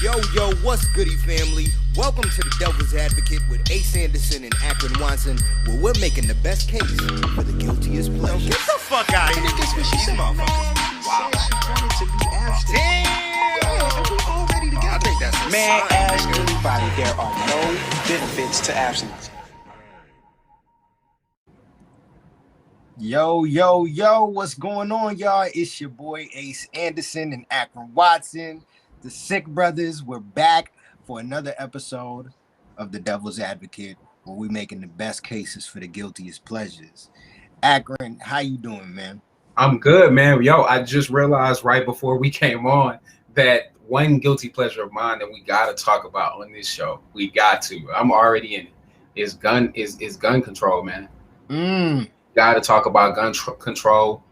Yo, what's goody, family? Welcome to the Devil's Advocate with Ace Anderson and Akron Watson, where we're making the best case for the guiltiest pleasure. Get the fuck out of here. That's what she said, motherfuckers. Wow. She wanted to be abstinent. Damn. We all ready to go. I think that's a man, sign, ask nigga. anybody. There are no benefits to abstinence. Yo, what's going on, y'all? It's your boy Ace Anderson and Akron Watson, the Sick Brothers. We're back for another episode of the Devil's Advocate, where we're making the best cases for the guiltiest pleasures. Akron, how you doing, man? I'm good, man. Yo, I just realized right before we came on that one guilty pleasure of mine that we got to talk about on this show. We got to. I'm already in it. Is gun control, man. Got to talk about gun control.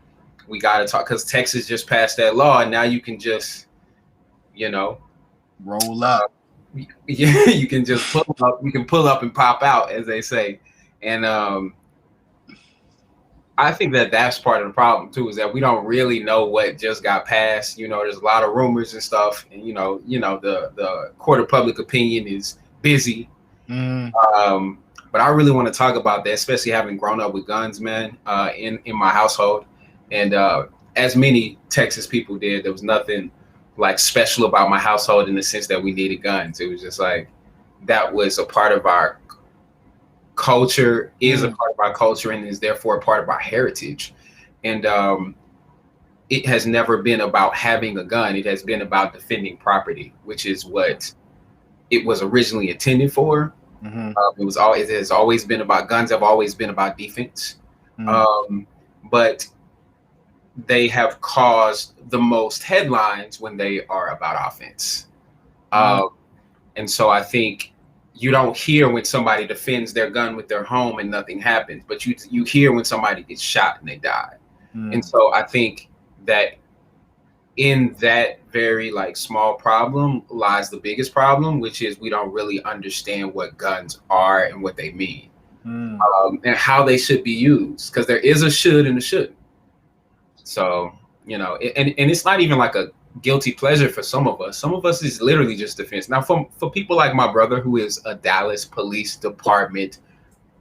We got to talk because Texas just passed that law, and now you can just, roll up. Yeah, you can just pull up. You can pull up and pop out, as they say. And I think that that's part of the problem too, is that we don't really know what just got passed. There's a lot of rumors and stuff, and the court of public opinion is busy. But I really want to talk about that, especially having grown up with guns, man, in my household. And as many Texas people did, there was nothing like special about my household in the sense that we needed guns. It was just like that was a part of our culture, is a part of our culture, and is therefore a part of our heritage. And it has never been about having a gun. It has been about defending property, which is what it was originally intended for. It has always been about guns. Have always been about defense, but they have caused the most headlines when they are about offense. And so I think you don't hear when somebody defends their gun with their home and nothing happens, but you hear when somebody gets shot and they die. And so I think that in that very small problem lies the biggest problem, which is we don't really understand what guns are and what they mean, and how they should be used, because there is a should and a shouldn't. So, and it's not even like a guilty pleasure for some of us. Some of us is literally just defense. Now, for people like my brother, who is a Dallas Police Department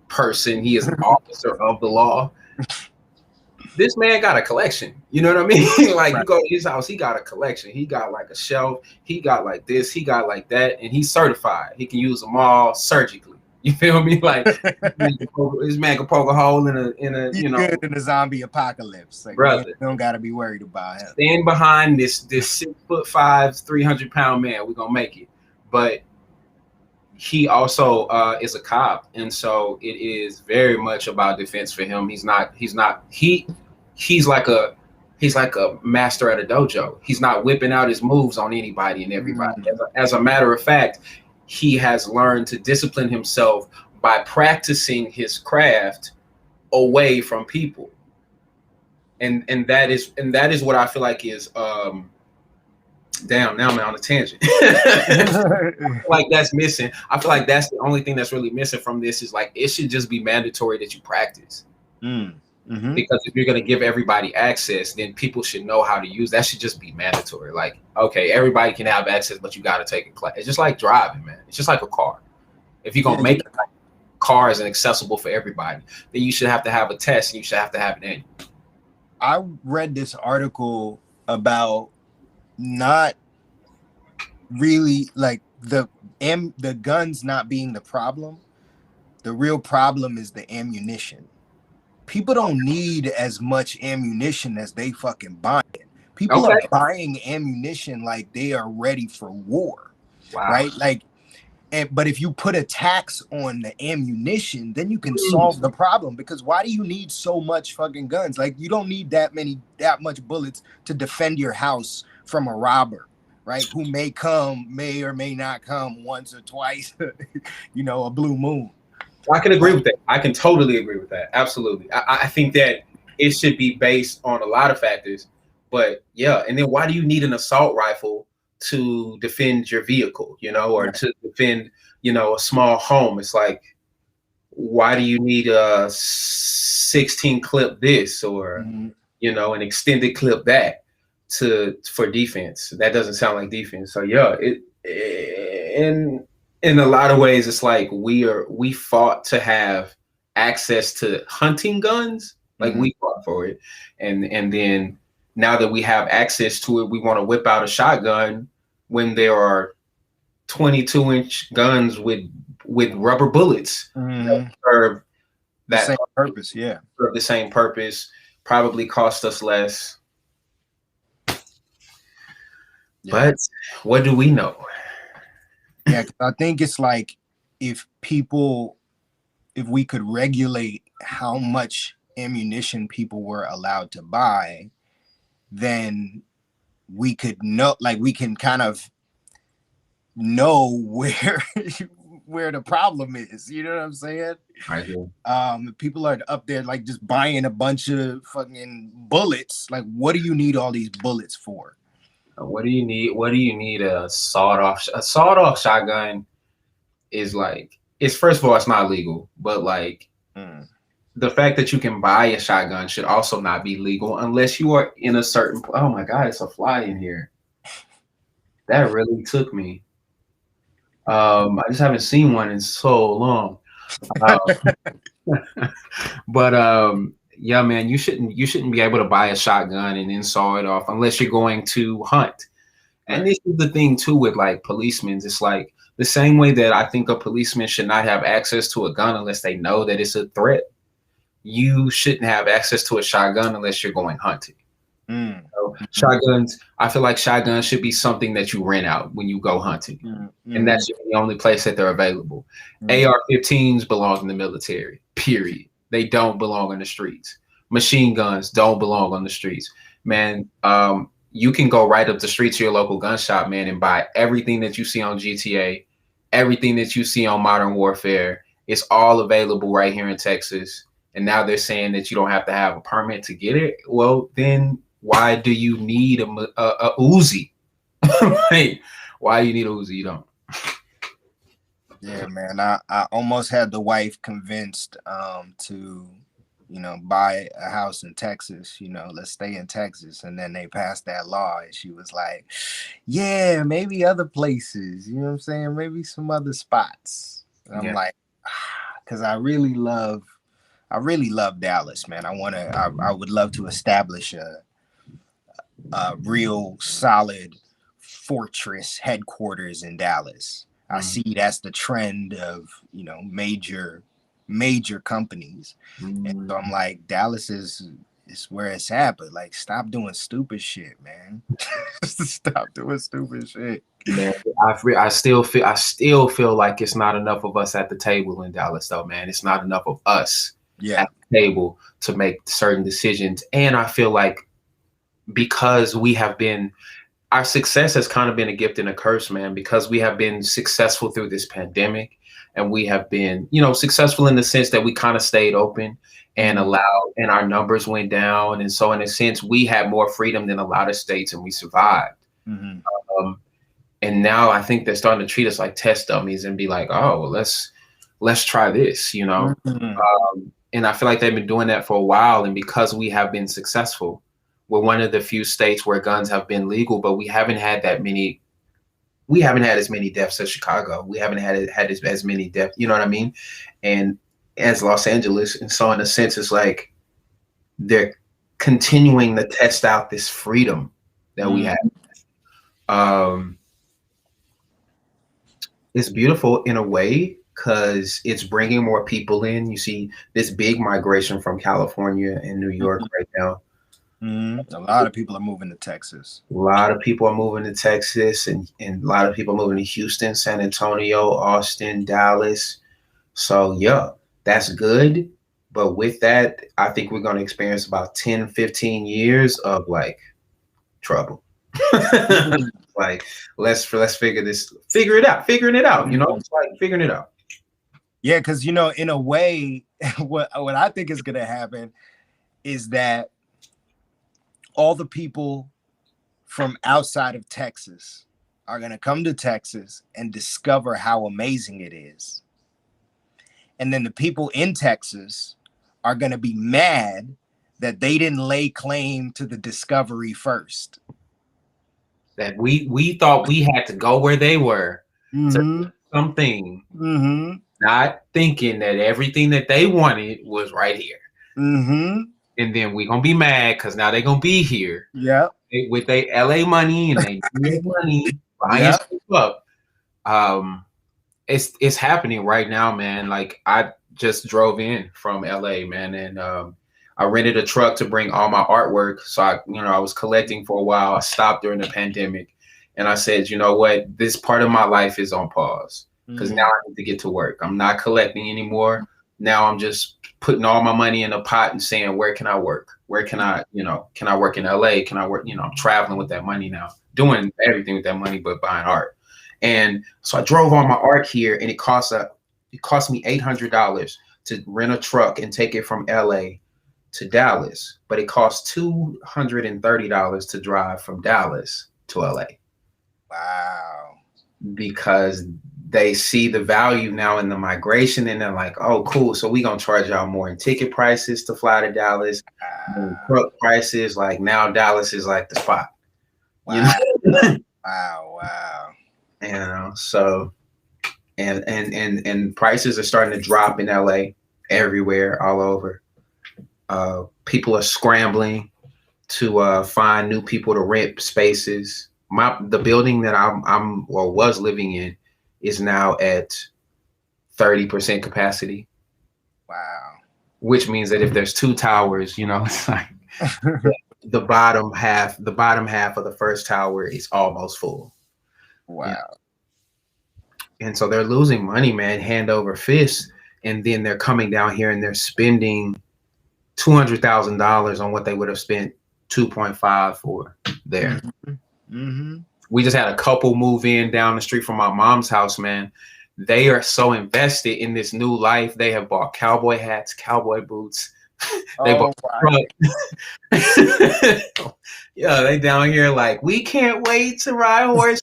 person, he is an officer of the law. This man got a collection. You know what I mean? Right. You go to his house, he got a collection. He got like a shelf. He got like this. He got like that. And he's certified. He can use them all surgically. You feel me? Like this man can poke a hole in a He's good in the zombie apocalypse. Brother, you don't got to be worried about him. Stand behind this 6'5", 300-pound man. We're going to make it. But he also is a cop, and so it is very much about defense for him. He's like a master at a dojo. He's not whipping out his moves on anybody and everybody. As a matter of fact, he has learned to discipline himself by practicing his craft away from people. And that is what I feel like is damn, now I'm on a tangent. Like that's missing. I feel like that's the only thing that's really missing from this is it should just be mandatory that you practice. Because if you're going to give everybody access, then people should know how to use that. Should just be mandatory. Okay, everybody can have access, but you got to take a class. It's just like driving, man. It's just like a car. If you're going to make cars and accessible for everybody, then you should have to have a test and you should have to have an annual. I read this article about not really the guns not being the problem. The real problem is the ammunition. People don't need as much ammunition as they fucking buying. People are buying ammunition like they are ready for war. Wow. Right? But if you put a tax on the ammunition, then you can solve the problem. Because why do you need so much fucking guns? You don't need that much bullets to defend your house from a robber, right? Who may or may not come once or twice, a blue moon. I can agree with that. I can totally agree with that. Absolutely. I think that it should be based on a lot of factors, but yeah. And then why do you need an assault rifle to defend your vehicle, or to defend, a small home? It's like, why do you need a 16 clip this or, an extended clip that for defense? That doesn't sound like defense. So yeah, in a lot of ways, it's like we fought to have access to hunting guns, like we fought for it, and then now that we have access to it, we want to whip out a shotgun when there are 22-inch guns with rubber bullets that serve The that same purpose, yeah. serve the same purpose, probably cost us less. Yeah. But what do we know? Yeah, 'cause I think it's like if we could regulate how much ammunition people were allowed to buy, then we could know, like we can kind of know where the problem is. You know what I'm saying? I do. People are up there like just buying a bunch of fucking bullets. Like, what do you need all these bullets for? What do you need? What do you need a sawed-off shotgun? Is like, it's first of all, it's not legal, but like the fact that you can buy a shotgun should also not be legal unless you are in a certain. Oh my God, it's a fly in here. That really took me. I just haven't seen one in so long. But yeah, man, you shouldn't be able to buy a shotgun and then saw it off unless you're going to hunt. And this is the thing too with like policemen. It's like the same way that I think a policeman should not have access to a gun unless they know that it's a threat. You shouldn't have access to a shotgun unless you're going hunting. So shotguns, I feel like shotguns should be something that you rent out when you go hunting. And that should be the only place that they're available. AR-15s belong in the military, period. They don't belong on the streets. Machine guns don't belong on the streets. Man, you can go right up the street to your local gun shop, man, and buy everything that you see on GTA, everything that you see on Modern Warfare. It's all available right here in Texas. And now they're saying that you don't have to have a permit to get it. Well, then why do you need a Uzi? Like, why do you need a Uzi? You don't. Yeah, man. I almost had the wife convinced to, buy a house in Texas. Let's stay in Texas. And then they passed that law, and she was like, "Yeah, maybe other places. You know what I'm saying? Maybe some other spots." And I'm like, because I really love Dallas, man. I would love to establish a real solid fortress headquarters in Dallas. I see that's the trend of major companies, and so I'm like, Dallas is where it's at, but like, stop doing stupid shit, man. Stop doing stupid shit. Man, I still feel like it's not enough of us at the table in Dallas, though, man. It's not enough of us at the table to make certain decisions, and I feel like because our success has kind of been a gift and a curse, man, because we have been successful through this pandemic, and we have been, successful in the sense that we kind of stayed open and allowed, and our numbers went down. And so in a sense, we had more freedom than a lot of states, and we survived. And now I think they're starting to treat us like test dummies and be like, oh, well, let's try this, and I feel like they've been doing that for a while. And because we have been successful, we're one of the few states where guns have been legal, but we haven't had as many deaths as Chicago. We haven't had as many deaths, you know what I mean? And as Los Angeles. And so in a sense, it's like they're continuing to test out this freedom that we have. It's beautiful in a way because it's bringing more people in. You see this big migration from California and New York right now. A lot of people are moving to Texas. A lot of people are moving to Texas, and a lot of people are moving to Houston, San Antonio, Austin, Dallas. So yeah, that's good. But with that, I think we're going to experience about 10, 15 years of like trouble. Like, let's figure it out. It's like figuring it out. Yeah, because in a way, what I think is gonna happen is that all the people from outside of Texas are gonna come to Texas and discover how amazing it is. And then the people in Texas are gonna be mad that they didn't lay claim to the discovery first. that we thought we had to go where they were to do something, not thinking that everything that they wanted was right here. And then we gonna be mad because now they gonna be here. Yeah. With their LA money and they money buying stuff up. It's happening right now, man. Like I just drove in from LA, man, and I rented a truck to bring all my artwork. So I was collecting for a while. I stopped during the pandemic, and I said, you know what, this part of my life is on pause because now I need to get to work. I'm not collecting anymore. Now I'm just putting all my money in a pot and saying, where can I work? Where can I, can I work in LA? Can I work? I'm traveling with that money now, doing everything with that money but buying art. And so I drove all my art here, and it cost me $800 to rent a truck and take it from LA to Dallas, but it costs $230 to drive from Dallas to LA. Wow. Because they see the value now in the migration, and they're like, oh, cool. So we gonna charge y'all more in ticket prices to fly to Dallas, truck prices. Like now Dallas is like the spot. Wow. Wow. So and prices are starting to drop in LA everywhere, all over. People are scrambling to find new people to rent spaces. The building that I'm was living in is now at 30% capacity. Wow. Which means that if there's 2 towers, it's like the bottom half of the first tower is almost full. Wow. And so they're losing money, man, hand over fist. And then they're coming down here and they're spending $200,000 on what they would have spent 2.5 for there. We just had a couple move in down the street from my mom's house, man. They are so invested in this new life. They have bought cowboy hats, cowboy boots. They bought yeah, they down here like, we can't wait to ride horses.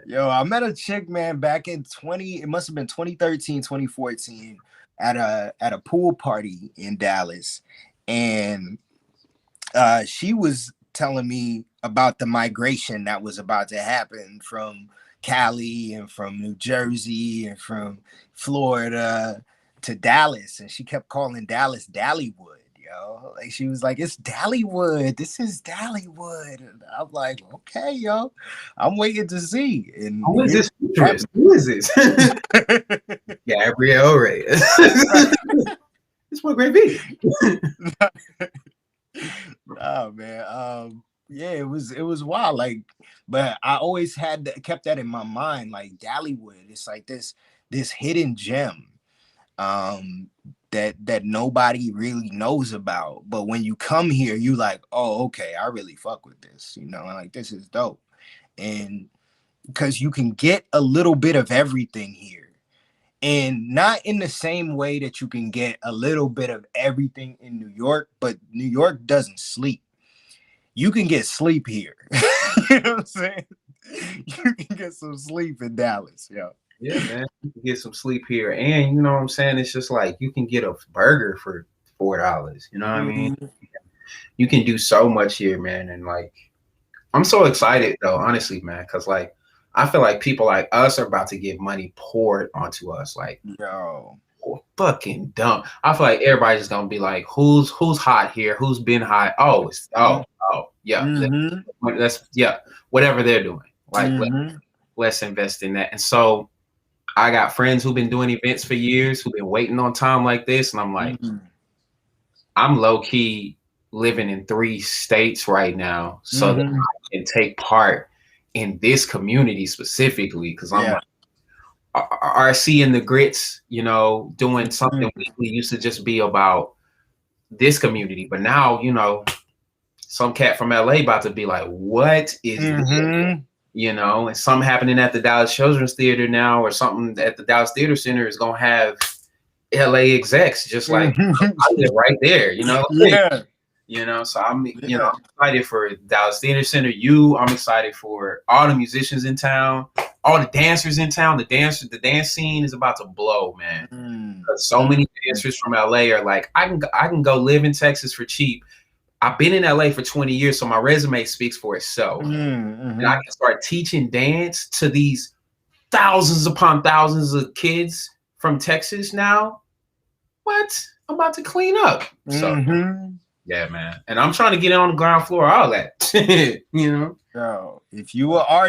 Yo, I met a chick, man, back in it must have been 2013, 2014, at a pool party in Dallas. And she was telling me about the migration that was about to happen from Cali and from New Jersey and from Florida to Dallas. And she kept calling Dallas Dallywood. Yo, like she was like, it's Dallywood. This is Dallywood. And I'm like, okay, yo, I'm waiting to see. And who is this? Who is this? Gabrielle Reyes. It's one great video. Oh man, yeah, it was wild. Like, but I always kept that in my mind. Like Dallywood, it's like this hidden gem. That nobody really knows about, but when you come here, you like, oh, okay, I really fuck with this, like this is dope. And because you can get a little bit of everything here, and not in the same way that you can get a little bit of everything in New York, but New York doesn't sleep. You can get sleep here. You know what I'm saying? You can get some sleep in Dallas, yo. Yeah, man, you can get some sleep here, and you know what I'm saying. It's just like you can get a burger for $4. You know what I mean? You can do so much here, man. And like, I'm so excited though, honestly, man, because like I feel like people like us are about to get money poured onto us. Like, yo, fucking dumb. I feel like everybody's just gonna be like, who's hot here? Who's been hot? Oh, yeah, that's whatever they're doing. Like, let's invest in that. And so I got friends who've been doing events for years, who've been waiting on time like this. And I'm like, I'm low key living in 3 states right now so that I can take part in this community specifically. Cause I'm like, RC and the Grits, doing something we used to just be about this community. But now, some cat from LA about to be like, what is this? And something happening at the Dallas Children's Theater now, or something at the Dallas Theater Center is gonna have LA execs just like I live right there, Yeah. You know, so I'm excited for Dallas Theater Center. I'm excited for all the musicians in town, all the dancers in town. The dance scene is about to blow, man. Because so many dancers from LA are like, I can go live in Texas for cheap. I've been in LA for 20 years, so my resume speaks for itself. And I can start teaching dance to these thousands upon thousands of kids from Texas now. What? I'm about to clean up. So yeah, man. And I'm trying to get on the ground floor, all that. You know? Yo, if you are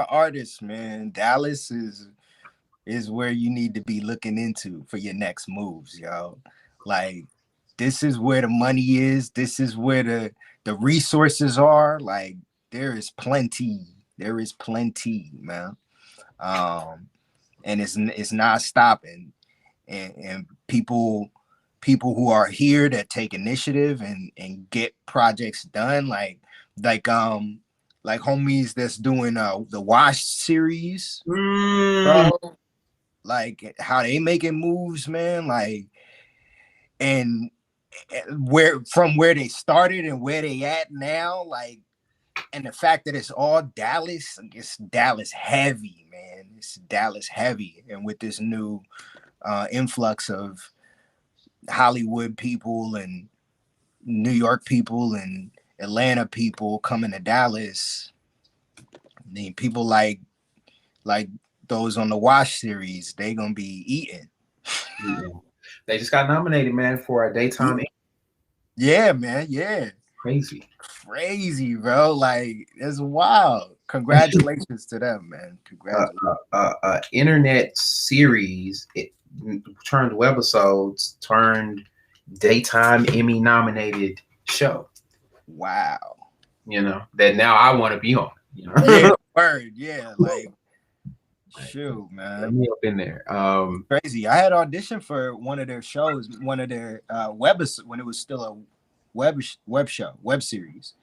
an artist, man, Dallas is where you need to be looking into for your next moves, yo. Like, this is where the money is. This is where the resources are. Like, there is plenty. There is plenty, man. And it's not stopping. And people who are here that take initiative and get projects done, like homies that's doing the Wash series, bro. Like how they making moves, man. Like, and where they started and where they at now, like, and the fact that it's all Dallas, it's Dallas heavy, man. It's Dallas heavy, and with this new influx of Hollywood people and New York people and Atlanta people coming to Dallas, I mean, people like those on the Wash series, they gonna be eating. They just got nominated, man, for a daytime. Yeah, man. Yeah. Crazy, bro. Like, it's wild. Congratulations to them, man. Congratulations. Internet series, it turned webisodes, turned daytime Emmy nominated show. Wow. You know, that now I want to be on. You know? Yeah, word. Yeah, like, shoot, man. Let me up in there. Crazy. I had auditioned for one of their shows, one of their webs when it was still a web series,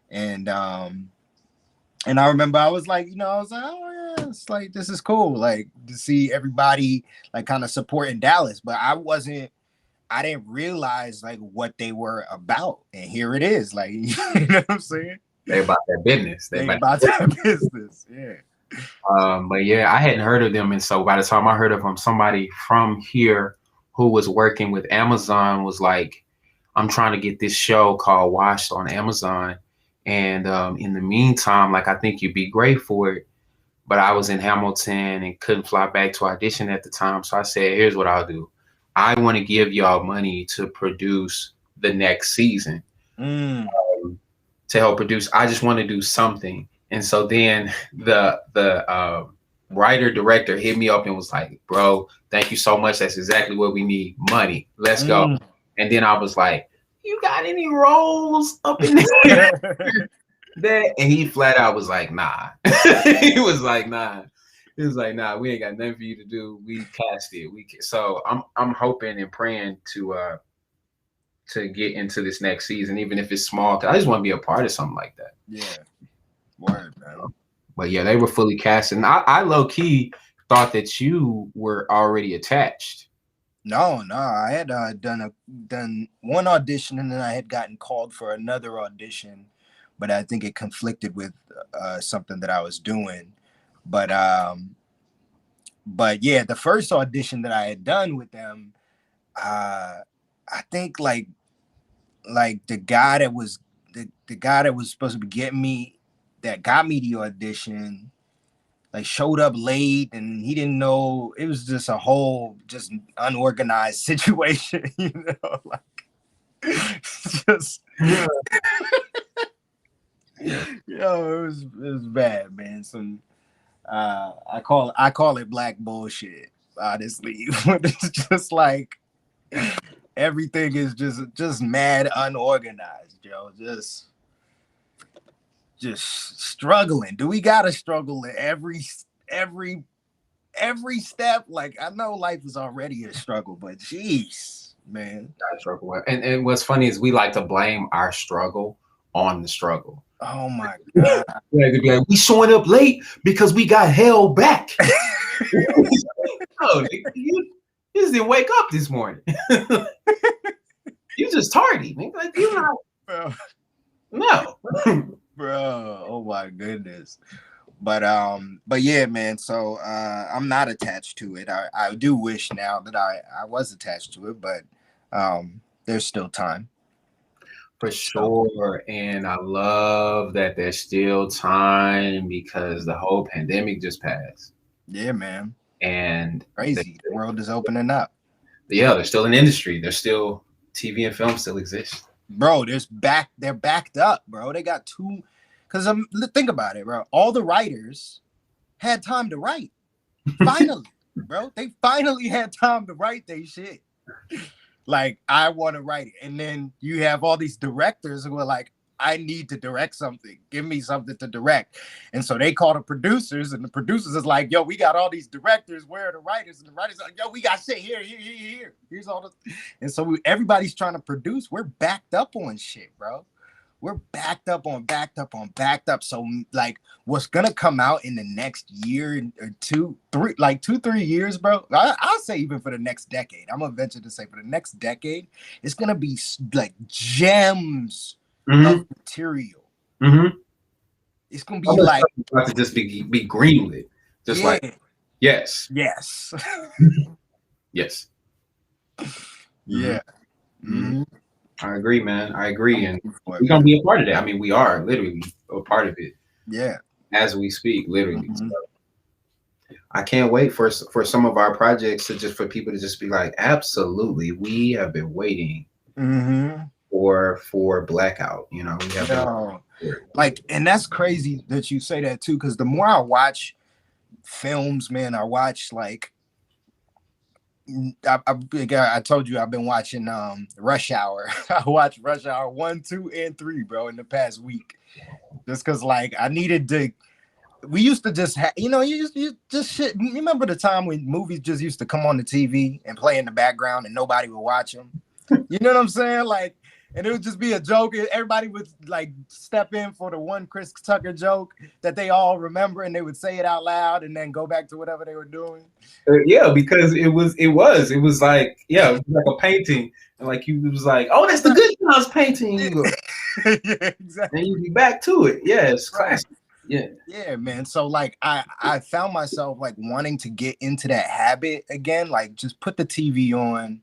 and I remember I was like, oh yeah, it's like, this is cool, like, to see everybody like kind of supporting Dallas, but I didn't realize like what they were about, and here it is, like, you know what I'm saying? They about that business. They about that business, yeah. But yeah, I hadn't heard of them, and so by the time I heard of them, somebody from here who was working with Amazon was like, I'm trying to get this show called Washed on Amazon, and in the meantime, like, I think you'd be great for it. But I was in Hamilton and couldn't fly back to audition at the time, so I said, here's what I'll do. I want to give y'all money to produce the next season, to help produce. I just want to do something. And so then the writer director hit me up and was like, bro, thank you so much. That's exactly what we need. Money. Let's go. And then I was like, you got any roles up in there? And he flat out was like, nah. He was like, nah. He was like, nah, we ain't got nothing for you to do. We cast it. So I'm hoping and praying to get into this next season, even if it's small, because I just want to be a part of something like that. Yeah. Word, man. But yeah, they were fully cast, and I low key thought that you were already attached. No, I had done one audition, and then I had gotten called for another audition, but I think it conflicted with something that I was doing. But yeah, the first audition that I had done with them, I think like the guy that was supposed to be getting me, that got me the audition, like, showed up late, and he didn't know. It was just a whole just unorganized situation, you know, like, just yo, it was bad, man. Some I call it black bullshit, honestly. It's just like everything is just mad unorganized, yo. Just struggling. Do we gotta struggle at every step? Like, I know life is already a struggle, but jeez, man. And what's funny is we like to blame our struggle on the struggle. Oh my God. Like, we showing up late because we got held back. No, you just didn't wake up this morning. You just tardy. Like you not. Bro. No. Bro, oh my goodness. But yeah, man. So I'm not attached to it. I do wish now that I was attached to it, but there's still time. For sure. And I love that there's still time because the whole pandemic just passed. Yeah, man. And crazy. The world is opening up. Yeah, there's still an industry. There's still TV and film still exist. Bro, they're backed up, bro. They got two, because think about it, bro. All the writers had time to write. Finally, bro. They finally had time to write their shit. Like, I want to write it. And then you have all these directors who are like, I need to direct something. Give me something to direct. And so they call the producers, and the producers is like, yo, we got all these directors. Where are the writers? And the writers are like, yo, we got shit here. Here's all the. And so everybody's trying to produce. We're backed up on shit, bro. We're backed up. So like, what's gonna come out in the next year or 2-3 years, bro? I'll say even for the next decade. I'm gonna venture to say for the next decade, it's gonna be like gems of material. It's gonna be like to just be greenlit, just like yes. Yeah. I agree, man. I agree, and we're gonna be a part of that. I mean, we are literally a part of it. Yeah, as we speak, literally. So I can't wait for some of our projects for people to just be like, absolutely, we have been waiting for Blackout. You know, we have like, and that's crazy that you say that too, because the more I watch films, man, I watch like I told you I've been watching Rush Hour. I watched Rush Hour 1, 2, and 3, bro, in the past week. Just because like I needed to. We used to just you just shit. You remember the time when movies just used to come on the TV and play in the background and nobody would watch them? You know what I'm saying? Like, and it would just be a joke. Everybody would like step in for the one Chris Tucker joke that they all remember, and they would say it out loud and then go back to whatever they were doing. Yeah, because it was like, yeah, it was like a painting, and like you was like, oh, that's the good house painting. You go, yeah, exactly. And you be back to it. Yeah, it's classic. Yeah, man. So like I found myself like wanting to get into that habit again, like just put the TV on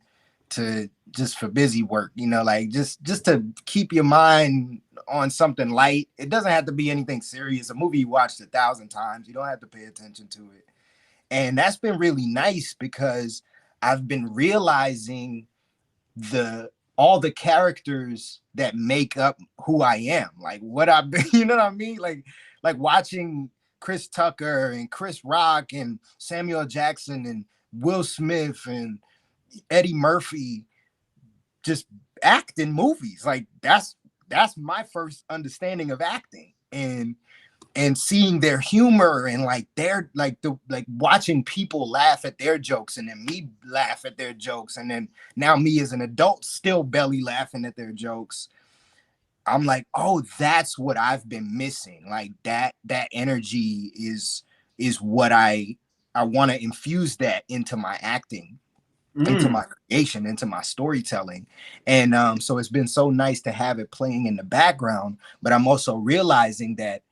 to just for busy work, you know, like just to keep your mind on something light. It doesn't have to be anything serious. A movie you watched 1,000 times, you don't have to pay attention to it. And that's been really nice because I've been realizing all the characters that make up who I am, like what I've been, you know what I mean? Like watching Chris Tucker and Chris Rock and Samuel Jackson and Will Smith and Eddie Murphy just act in movies. Like that's my first understanding of acting, and seeing their humor and like their like watching people laugh at their jokes and then me laugh at their jokes, and then now me as an adult still belly laughing at their jokes. I'm like, oh, that's what I've been missing. Like that energy is what I want to infuse that into my acting, into my creation, into my storytelling. And so it's been so nice to have it playing in the background, but I'm also realizing that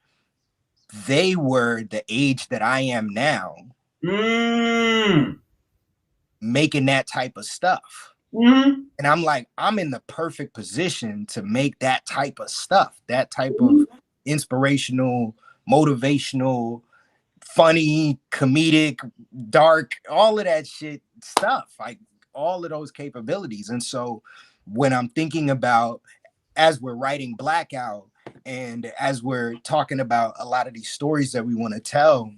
they were the age that I am now, making that type of stuff. And I'm like, I'm in the perfect position to make that type of stuff, that type of inspirational, motivational, funny, comedic, dark, all of that shit stuff, like all of those capabilities. And so when I'm thinking about, as we're writing Blackout and as we're talking about a lot of these stories that we want to tell,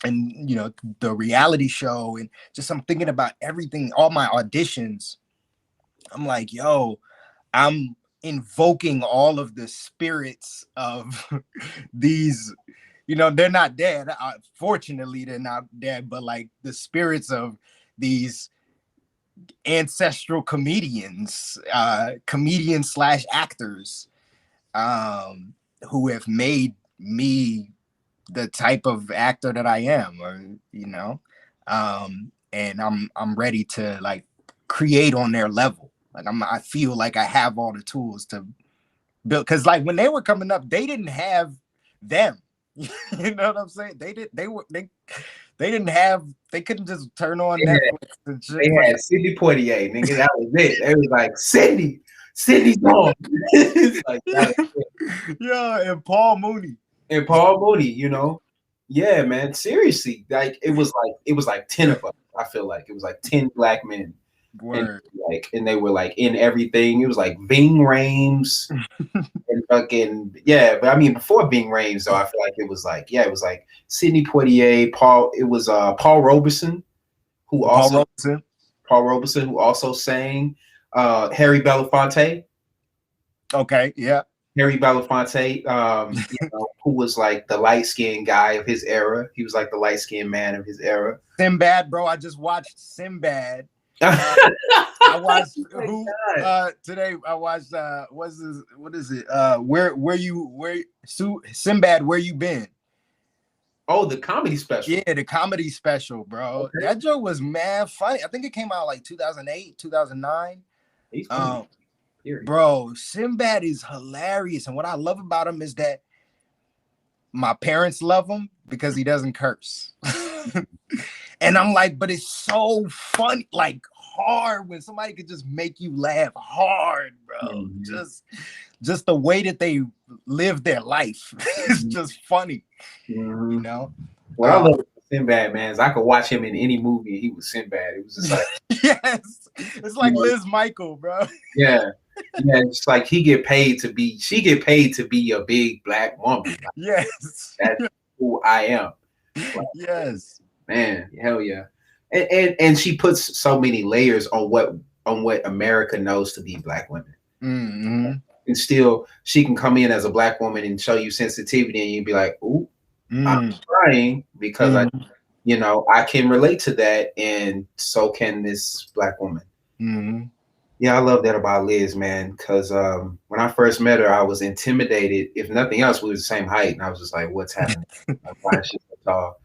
and, you know, the reality show, and just I'm thinking about everything, all my auditions, I'm like, yo, I'm invoking all of the spirits of these, you know, they're not dead. Fortunately, they're not dead, but like the spirits of these ancestral comedians slash actors who have made me the type of actor that I am, or, you know, and I'm ready to like create on their level. Like I feel like I have all the tools to build. Because like when they were coming up, they didn't have them. You know what I'm saying? They didn't have. They couldn't just turn on Netflix and shit. They had Sidney Poitier, nigga. That was it. They was like Sidney's gone. It's like, that is it. Yeah, and Paul Mooney. And Paul Mooney, you know. Yeah, man. Seriously. Like it was like 10 of us. I feel like it was like 10 black men. Word. And they were like in everything. It was like Ving Rhames and fucking but I mean before Ving Rhames though, I feel like it was like Sidney Poitier, Paul Robeson, Paul Robeson who also sang Harry Belafonte. Okay, yeah. Harry Belafonte, who was like the light-skinned guy of his era. He was like the light-skinned man of his era. Sinbad, bro. I just watched Sinbad. I watched today. I watched what is it? Sinbad, where you been? Oh, the comedy special. Yeah, the comedy special, bro. Okay. That joke was mad funny. I think it came out like 2008, 2009. He's funny. Bro, Sinbad is hilarious, and what I love about him is that my parents love him because he doesn't curse. And I'm like, but it's so funny, like hard when somebody could just make you laugh hard, bro. Mm-hmm. Just the way that they live their life is just funny, mm-hmm. You know. Well, I love Sinbad, man. Is I could watch him in any movie, and he was Sinbad. It was just like, yes, it's like Liz Michael, bro. Yeah. Yeah, it's like she get paid to be a big black woman. Like, yes, that's who I am. Like, yes, man, hell yeah. And she puts so many layers on what America knows to be black women. Mm-hmm. And still, she can come in as a black woman and show you sensitivity, and you'd be like, "Ooh, I'm trying because I can relate to that, and so can this black woman." Mm-hmm. Yeah, I love that about Liz, man, because when I first met her, I was intimidated. If nothing else, we were the same height, and I was just like, what's happening? Like, why is she so tall?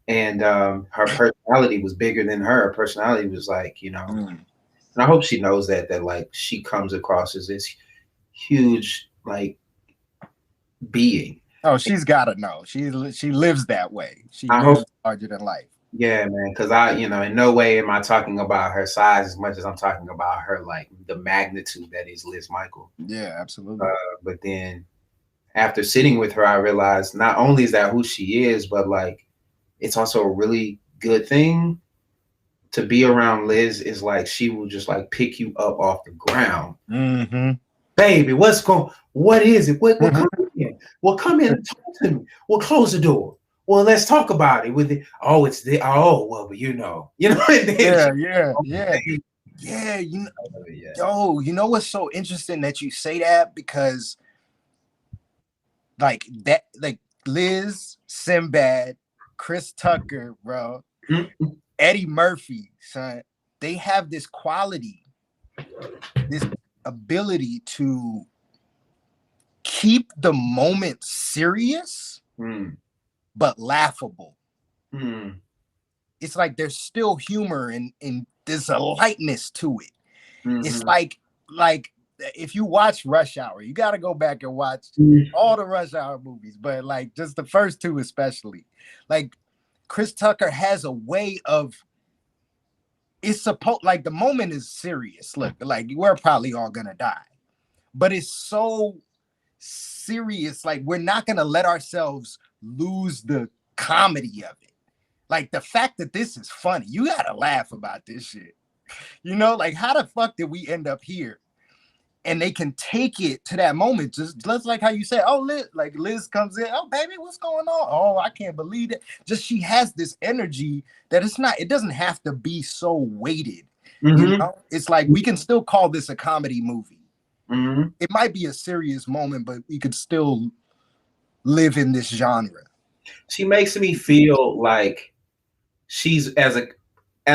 And her personality was bigger than her. Her personality was like, and I hope she knows that like she comes across as this huge, like, being. Oh, she's got to know. She lives that way. She lives larger than life. Yeah, man, because in no way am I talking about her size as much as I'm talking about her, like, the magnitude that is Liz Michael. Yeah, absolutely. But then after sitting with her, I realized not only is that who she is, but, like, it's also a really good thing to be around Liz is, like, she will just, like, pick you up off the ground. Mm-hmm. Baby, what is it? What come in? Well, come in and talk to me. Well, close the door. Well, let's talk about it. With it, it's the well, but you know. Yeah. Yo, you know what's so interesting that you say that, because like Liz, Sinbad, Chris Tucker, bro, Eddie Murphy, son, they have this quality, this ability to keep the moment serious. But laughable. It's like there's still humor and there's a lightness to it. It's like if you watch Rush Hour, you got to go back and watch all the Rush Hour movies, but like just the first two especially. Like Chris Tucker has a way of, it's supposed, like, the moment is serious. Look, like, we're probably all gonna die, but it's so serious. Like, we're not gonna let ourselves lose the comedy of it. Like, the fact that this is funny, you gotta laugh about this shit. Like, how the fuck did we end up here? And they can take it to that moment, just like how you said, Liz comes in, oh baby, what's going on? Oh, I can't believe it. Just, she has this energy that it doesn't have to be so weighted. It's like, we can still call this a comedy movie. It might be a serious moment, but we could still live in this genre. She makes me feel like she's, as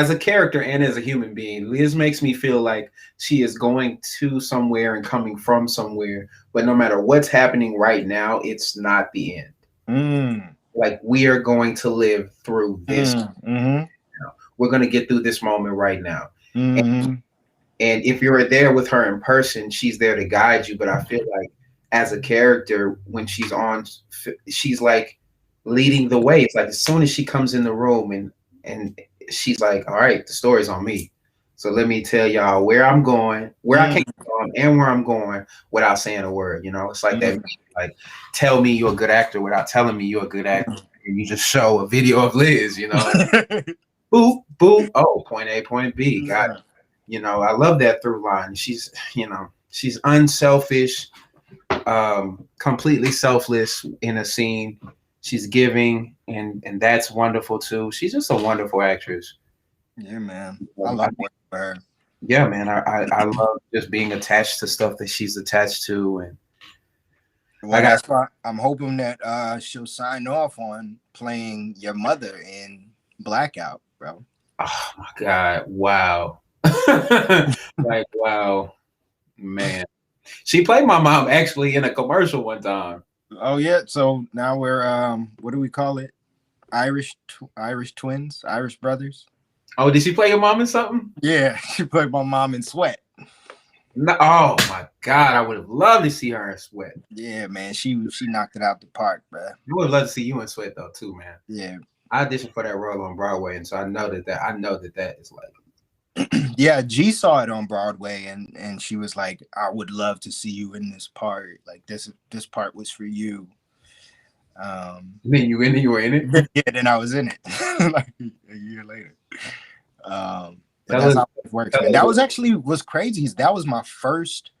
a character and as a human being, Liz makes me feel like she is going to somewhere and coming from somewhere, but no matter what's happening right now, it's not the end. Like, we are going to live through this. We're going to get through this moment right now. And if you're there with her in person, she's there to guide you. But I feel like as a character, when she's on, she's like leading the way. It's like as soon as she comes in the room and she's like, all right, the story's on me. So let me tell y'all where I'm going, where I came from, and where I'm going without saying a word. You know, it's like that. Like, tell me you're a good actor without telling me you're a good actor. And you just show a video of Liz, you know. Boop, boop. Oh, point A, point B. Got it. You know, I love that through line. She's, you know, she's unselfish, completely selfless in a scene. She's giving, and that's wonderful too. She's just a wonderful actress. Yeah, man. I love working for her. Yeah, man. I love just being attached to stuff that she's attached to, and well, that's why I'm hoping that she'll sign off on playing your mother in Blackout, bro. Oh my God! Wow. Like, wow, man. She played my mom actually in a commercial one time. Oh yeah, so now we're what do we call it? Irish twins, Irish brothers. Oh, did she play your mom in something? Yeah, she played my mom in Sweat. No, oh my God, I would have loved to see her in Sweat. Yeah, man, she knocked it out the park, bro. I would love to see you in Sweat though too, man. Yeah, I auditioned for that role on Broadway, and so I know that is like. Yeah, G saw it on Broadway, and she was like, "I would love to see you in this part. Like this part was for you." Then you were in it. Yeah, then I was in it like a year later. But that's how it works, man. That was crazy. That was my first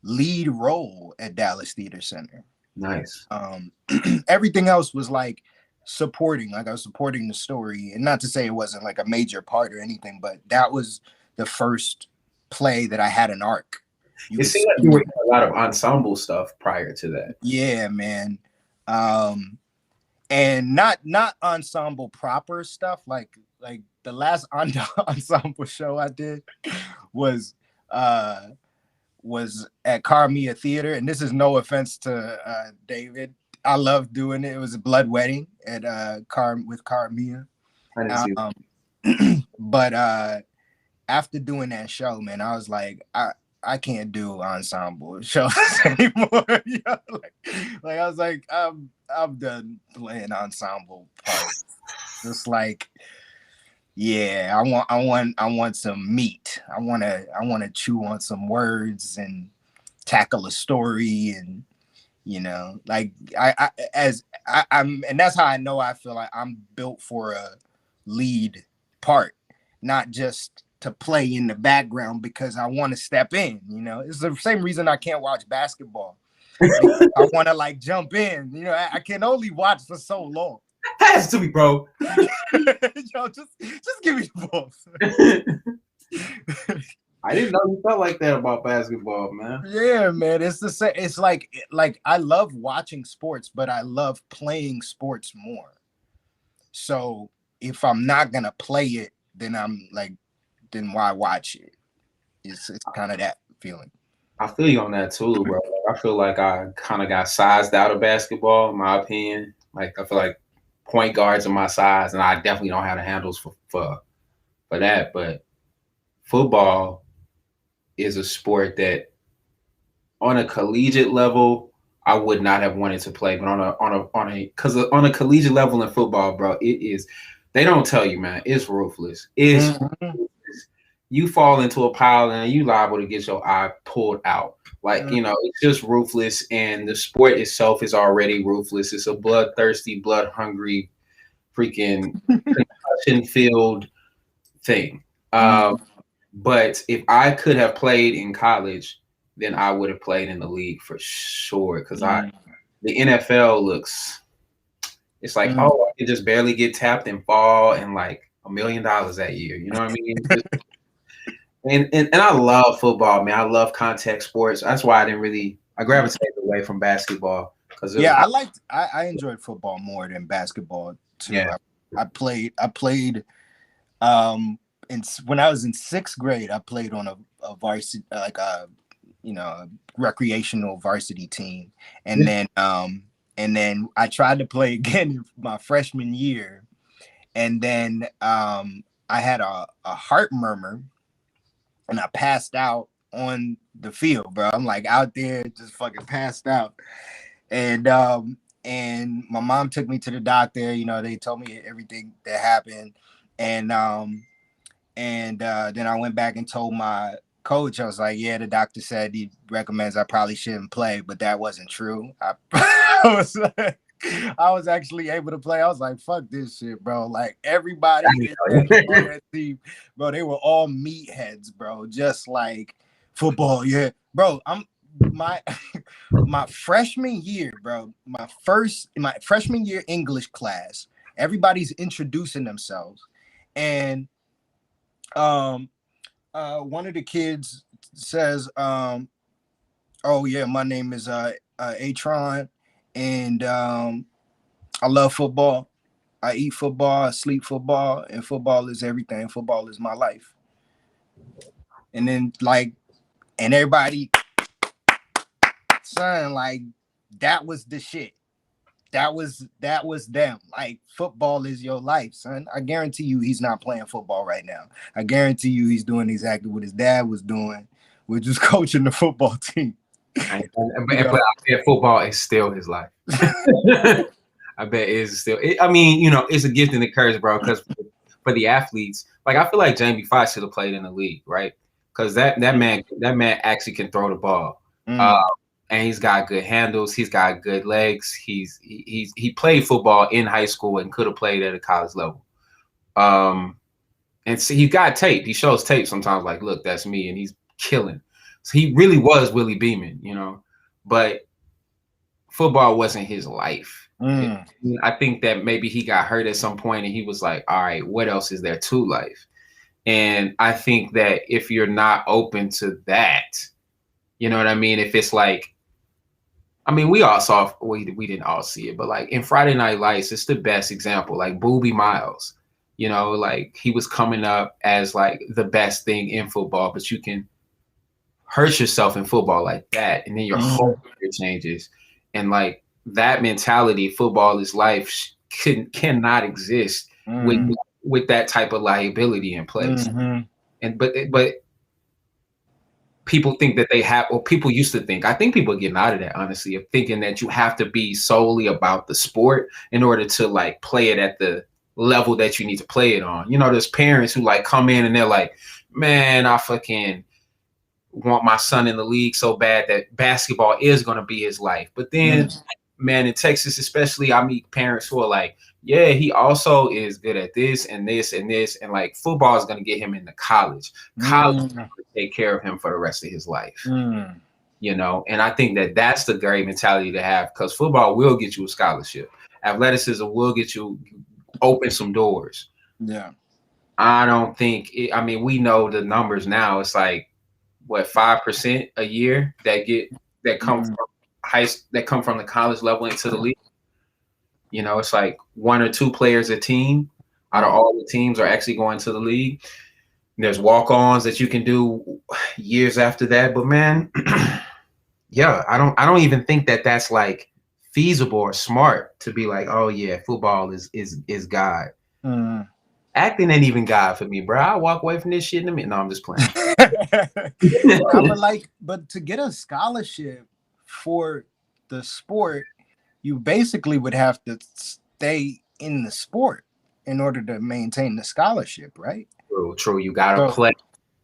lead role at Dallas Theater Center. Nice. Everything else was like supporting, like I was supporting the story, and not to say it wasn't like a major part or anything, but that was the first play that I had an arc. It seemed like you were doing a lot of ensemble stuff prior to that. Yeah, man. And not ensemble proper stuff, like the last ensemble show I did was at Carmia Theater, and this is no offense to David. I love doing it. It was a blood wedding at with Carmia. I didn't see but after doing that show, man, I was like, I can't do ensemble shows anymore. You know? like I was like, I'm done playing ensemble parts. Just like, yeah, I want some meat. I wanna chew on some words and tackle a story, and you know, like I'm, and that's how I know I feel like I'm built for a lead part, not just to play in the background because I want to step in. You know, it's the same reason I can't watch basketball. I want to like jump in. You know, I can only watch for so long. Pass to me, bro. Yo, just give me the ball. I didn't know you felt like that about basketball, man. Yeah, man. It's the same. It's like I love watching sports, but I love playing sports more. So if I'm not gonna play it, then then why watch it? It's kind of that feeling. I feel you on that too, bro. I feel like I kind of got sized out of basketball, in my opinion. Like I feel like point guards are my size, and I definitely don't have the handles for that. But football is a sport that, on a collegiate level, I would not have wanted to play. But on a collegiate level in football, bro, it is. They don't tell you, man. It's ruthless. It's ruthless. You fall into a pile and you liable to get your eye pulled out. Like, you know, it's just ruthless. And the sport itself is already ruthless. It's a bloodthirsty, blood hungry, freaking concussion-filled thing. But if I could have played in college, then I would have played in the league for sure. Because the NFL looks, it's like, oh, I could just barely get tapped and fall and like $1 million that year. You know what I mean? And I love football, man. I love contact sports. That's why I gravitated away from basketball. I enjoyed football more than basketball too. Yeah. I played when I was in 6th grade, I played on a varsity, like a recreational varsity team, and then I tried to play again my freshman year, and then I had a heart murmur, and I passed out on the field, bro. I'm like out there just fucking passed out. And my mom took me to the doctor. You know, they told me everything that happened. And then I went back and told my coach, I was like, yeah, the doctor said he recommends I probably shouldn't play, but that wasn't true. I was actually able to play. I was like, fuck this shit, bro. Like everybody on that team, bro, they were all meatheads, bro. Just like football, yeah. Bro, my freshman year, bro, my freshman year English class, everybody's introducing themselves. And one of the kids says, oh yeah, my name is Atron, and I love football. I eat football, I sleep football, and football is everything. Football is my life. And then and everybody, son, like that was the shit. That was them. Like football is your life, son. I guarantee you he's not playing football right now. I guarantee you he's doing exactly what his dad was doing, which is coaching the football team. But I bet football is still his life. I bet it's still. I mean, you know, it's a gift and a curse, bro. Because for the athletes, like I feel like Jamie Foxx should have played in the league, right? Because that man actually can throw the ball. And he's got good handles. He's got good legs. He played football in high school and could have played at a college level. And so he got tape. He shows tape sometimes, like, look, that's me, and he's killing. So he really was Willie Beeman, you know. But football wasn't his life. I think that maybe he got hurt at some point, and he was like, all right, what else is there to life? And I think that if you're not open to that, you know what I mean? If it's like, I mean, we all saw, we didn't all see it, but like in Friday Night Lights, it's the best example. Like Boobie Miles, you know, like he was coming up as like the best thing in football, but you can hurt yourself in football like that, and then your whole career changes. And like that mentality, football is life, cannot exist with that type of liability in place. And but people think that they have, or people used to think, I think people are getting out of that, honestly, of thinking that you have to be solely about the sport in order to like play it at the level that you need to play it on. You know, there's parents who like come in and they're like, man, I fucking want my son in the league so bad that basketball is going to be his life. But then, man, in Texas especially, I meet parents who are like, yeah, he also is good at this and this and this, and like football is going to get him into college. College is going to take care of him for the rest of his life. You know, and I think that that's the great mentality to have, because football will get you a scholarship. Athleticism will get you, open some doors. Yeah. I don't think I mean, we know the numbers now. It's like what, 5% a year that come from the college level into the league. You know, it's like 1 or 2 players a team out of all the teams are actually going to the league. There's walk-ons that you can do years after that, but man, yeah, I don't even think that that's like feasible or smart to be like, oh yeah, football is God. Acting ain't even God for me, bro. I walk away from this shit in a minute. No, I'm just playing. But to get a scholarship for the sport, you basically would have to stay in the sport in order to maintain the scholarship, right? True. You gotta play.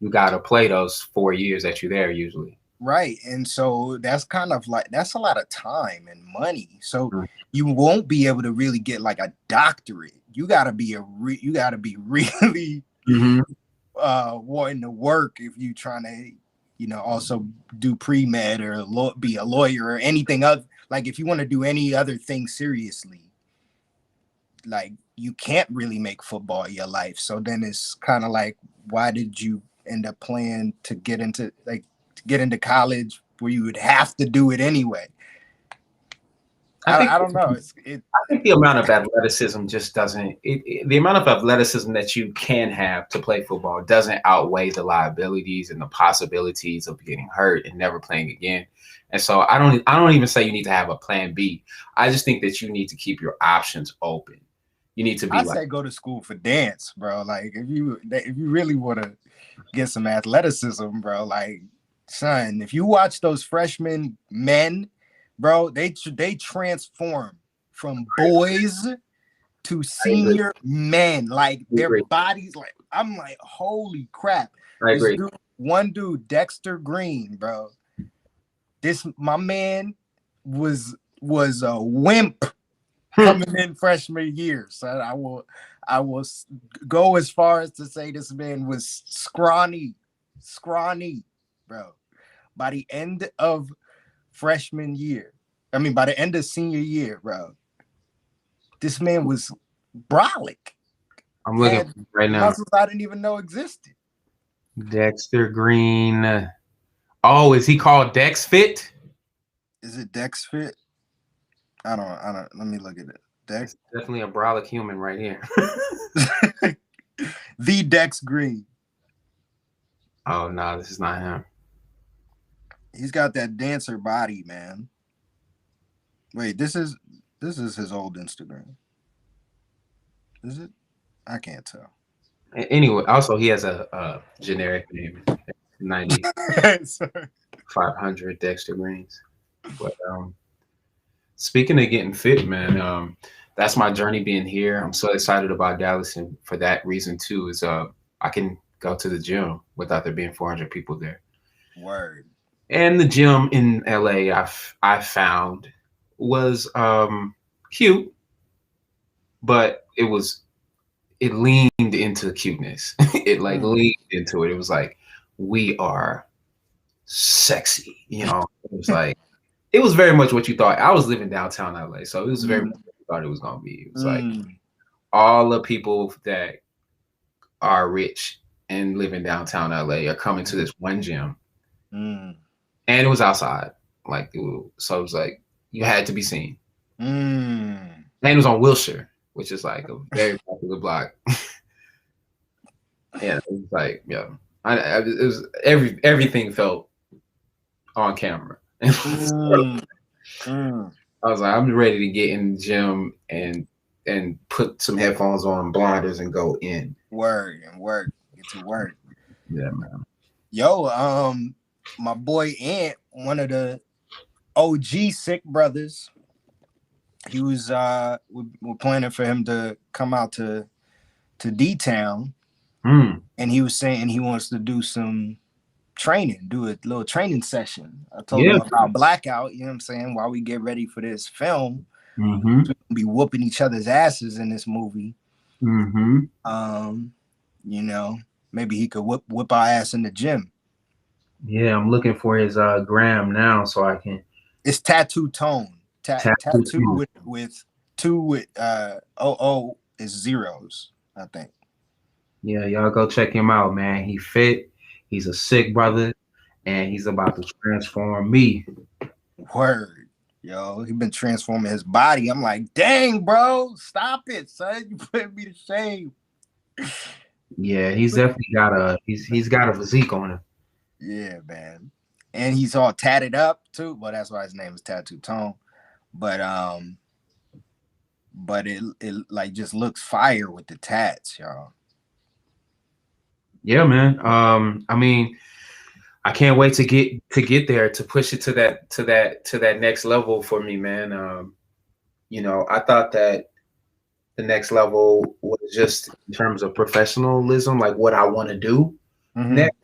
You gotta play those 4 years that you're there usually. Right, and so that's kind of like, that's a lot of time and money. So you won't be able to really get like a doctorate. You gotta be really wanting to work if you trying to, you know, also do pre-med or be a lawyer or anything other. Like if you want to do any other thing seriously, like you can't really make football your life. So then it's kind of like, why did you end up playing to get into college where you would have to do it anyway? I don't know. I think the amount of athleticism just doesn't. The amount of athleticism that you can have to play football doesn't outweigh the liabilities and the possibilities of getting hurt and never playing again. And so I don't even say you need to have a plan B. I just think that you need to keep your options open. You need to be. I say go to school for dance, bro. Like if you really want to, get some athleticism, bro. Like, son, if you watch those freshman men, bro, they transform from boys to senior men. Like I their agree. bodies, like I'm like, holy crap. I agree. One dude, Dexter Green, bro. My man was a wimp coming in freshman year. So I will go as far as to say this man was scrawny, bro. By the end of freshman year, by the end of senior year, bro, this man was brolic. I'm looking right now. Muscles I didn't even know existed. Dexter Green. Oh, is he called Dex Fit? Is it Dex Fit? I don't. Let me look at it. Dex. It's definitely a brolic human right here. The Dex Green. Oh no, this is not him. He's got that dancer body, man. Wait, this is his old Instagram. Is it? I can't tell. Anyway, also he has a generic name. 90 500 Dexter Greens. But speaking of getting fit, man, that's my journey being here. I'm so excited about Dallas, and for that reason too is I can go to the gym without there being 400 people there. Word. And the gym in LA I found was cute, but it leaned into cuteness. It like leaned into it. It was like, we are sexy, you know. It was like, it was very much what you thought. I was living downtown LA, so it was very much what you thought it was gonna be. It was like all the people that are rich and live in downtown LA are coming to this one gym, and it was outside. Like, so it was like you had to be seen. And it was on Wilshire, which is like a very popular block. Yeah, it was like, yeah, it was everything felt on camera. I was like, I'm ready to get in the gym and put some headphones on, blinders, and go in. Word. Get to work. Yeah, man. Yo, my boy Ant, one of the OG Sick brothers, he was we're planning for him to come out to D-Town, and he was saying he wants to do some training, do a little training session. I told him about Blackout, you know what I'm saying, while we get ready for this film. We'll be whooping each other's asses in this movie. You know, maybe he could whip our ass in the gym. Yeah, I'm looking for his gram now so I can. It's Tattoo Tone. Tattoo with OO is zeros, I think. Yeah, y'all go check him out, man. He fit. He's a sick brother, and he's about to transform me. Word. Yo, he been transforming his body. I'm like, dang, bro, stop it, son. You putting me to shame. Yeah, he's definitely got he's got a physique on him. Yeah, man. And he's all tatted up too. Well, that's why his name is Tattoo Tone. But it like just looks fire with the tats, y'all. Yeah, man. I mean, I can't wait to get there, to push it to that next level for me, man. You know, I thought that the next level was just in terms of professionalism, like what I want to do next.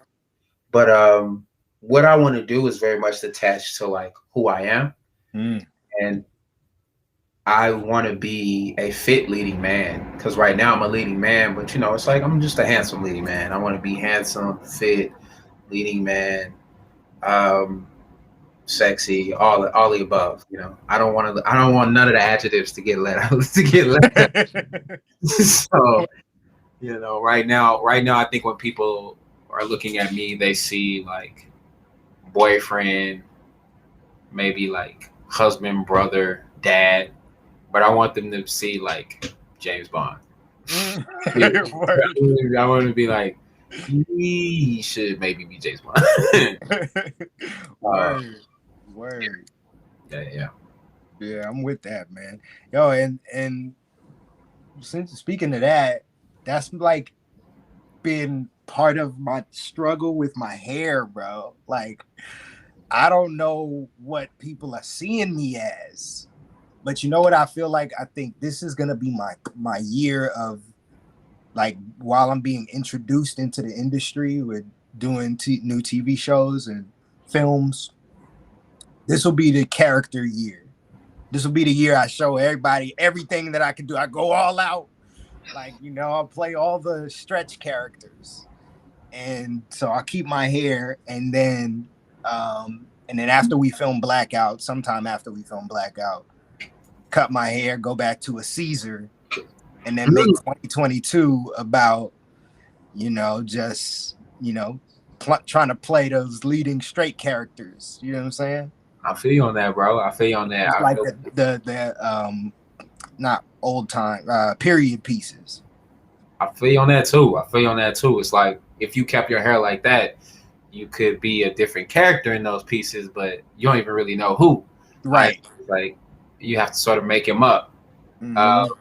But what I want to do is very much attached to like who I am, and I want to be a fit leading man, because right now I'm a leading man, but you know, it's like I'm just a handsome leading man. I want to be handsome, fit, leading man, sexy, all the above. You know, I don't want none of the adjectives to get let out. So, you know, right now, I think when people are looking at me, they see like boyfriend, maybe like husband, brother, dad, but I want them to see like James Bond. I want to be like, he should maybe be James Bond. Word. Yeah. Yeah, I'm with that, man. Yo, and since speaking of that, that's like been part of my struggle with my hair, bro. Like, I don't know what people are seeing me as, but you know what I feel like? I think this is gonna be my year of, like, while I'm being introduced into the industry with doing new TV shows and films, this will be the character year. This will be the year I show everybody everything that I can do. I go all out. Like, you know, I'll play all the stretch characters. And so I'll keep my hair, and then after we film Blackout, sometime after we film Blackout, cut my hair, go back to a Caesar, and then make 2022 about, you know, just, you know, trying to play those leading straight characters. You know what I'm saying? I feel you on that, bro. I feel you on that. It's like the not old time period pieces. I feel you on that too. It's like, if you kept your hair like that, you could be a different character in those pieces, but you don't even really know who. Right. Like you have to sort of make him up. Mm-hmm.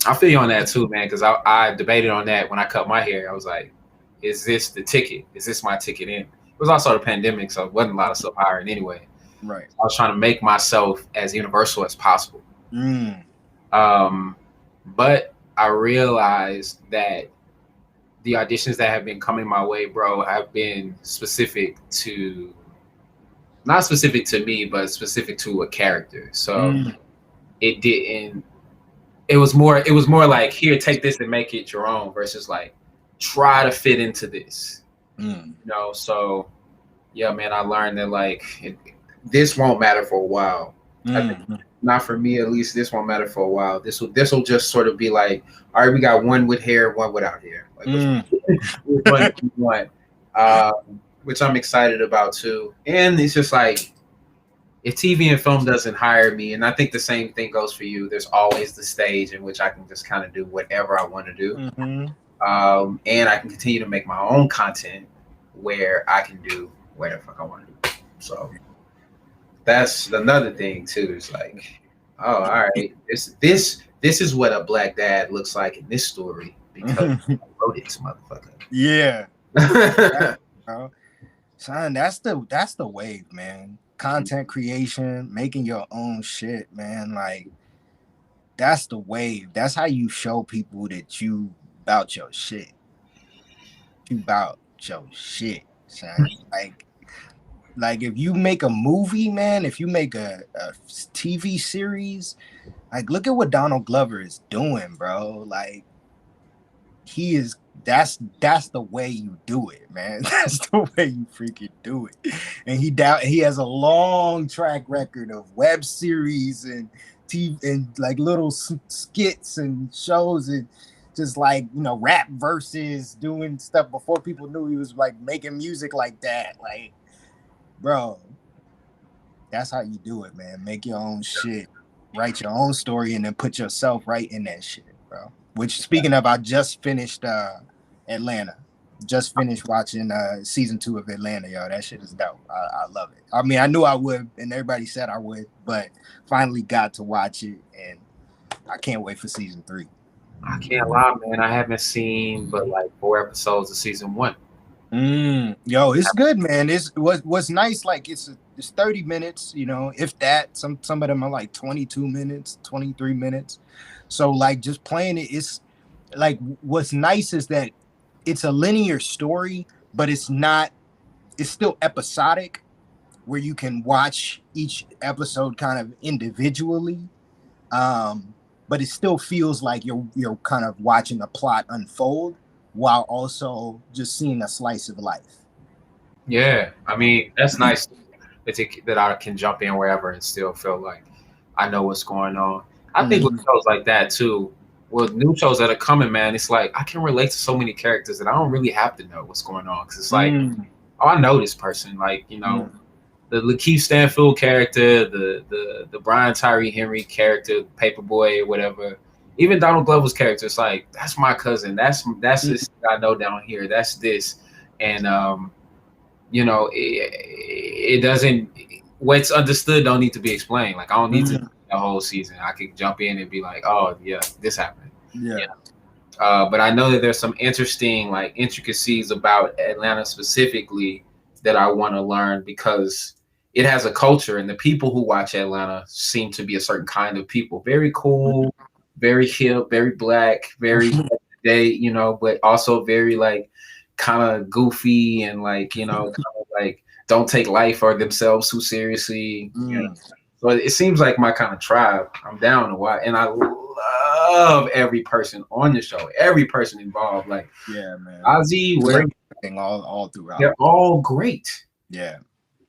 I feel you on that too, man, because I debated on that when I cut my hair. I was like, is this the ticket? Is this my ticket in? It was also the pandemic, so it wasn't a lot of stuff hiring anyway. Right. I was trying to make myself as universal as possible. But I realized that the auditions that have been coming my way, bro, have been not specific to me, but specific to a character. So it was more like, here, take this and make it your own, versus like, try to fit into this. You know, so yeah, man, I learned that like this won't matter for a while. I think, not for me at least, this won't matter for a while. This will just sort of be like, all right, we got one with hair, one without hair. Like, which one, which I'm excited about too. And it's just like, if TV and film doesn't hire me, and I think the same thing goes for you, there's always the stage in which I can just kind of do whatever I want to do. And I can continue to make my own content where I can do whatever the fuck I want to do. So that's another thing too. It's like, oh, all right, this is what a black dad looks like in this story, because I wrote it, motherfucker. Yeah. Son, that's the wave, man. Content creation, making your own shit, man. Like, that's the wave. That's how you show people that you about your shit. You about your shit, son. Like if you make a movie, man, if you make a TV series, like, look at what Donald Glover is doing, bro. Like, that's the way you do it, man. That's the way you freaking do it. And he has a long track record of web series and TV and like little skits and shows, and just like, you know, rap verses, doing stuff before people knew he was like making music like that. Like, bro, that's how you do it, man. Make your own shit, write your own story, and then put yourself right in that shit, bro. Which, speaking of, I just finished Atlanta. Just finished watching season 2 of Atlanta, yo. That shit is dope. I love it. I mean, I knew I would, and everybody said I would, but finally got to watch it, and I can't wait for season 3. I can't lie, man. I haven't seen but like 4 episodes of season 1. Yo, it's good, man. What's nice, like it's 30 minutes, you know, if that. Some of them are like 22 minutes, 23 minutes. So like just playing it, it's like, what's nice is that it's a linear story, but it's still episodic, where you can watch each episode kind of individually. But it still feels like you're kind of watching a plot unfold while also just seeing a slice of life. Yeah, I mean, that's nice that I can jump in wherever and still feel like I know what's going on. I think with shows like that too, with new shows that are coming, man, it's like I can relate to so many characters that I don't really have to know what's going on, because it's like, oh, I know this person, like, you know, the Lakeith Stanfield character, the Brian Tyree Henry character, Paperboy or whatever. Even Donald Glover's character, it's like, that's my cousin. That's this I know down here. That's this. And, you know, it doesn't, what's understood don't need to be explained. Like, I don't need to the whole season. I could jump in and be like, oh, yeah, this happened. Yeah. But I know that there's some interesting like intricacies about Atlanta specifically that I want to learn up it has a culture, and the people who watch Atlanta seem to be a certain kind of people. Very cool, very hip, very black, very day, you know, but also very like kind of goofy and like, you know, kind of like don't take life or themselves too seriously. You know? So it seems like my kind of tribe. I'm down to watch, and I love every person on the show, every person involved. Like, yeah, man, Ozzy, all throughout. They're all great. Yeah.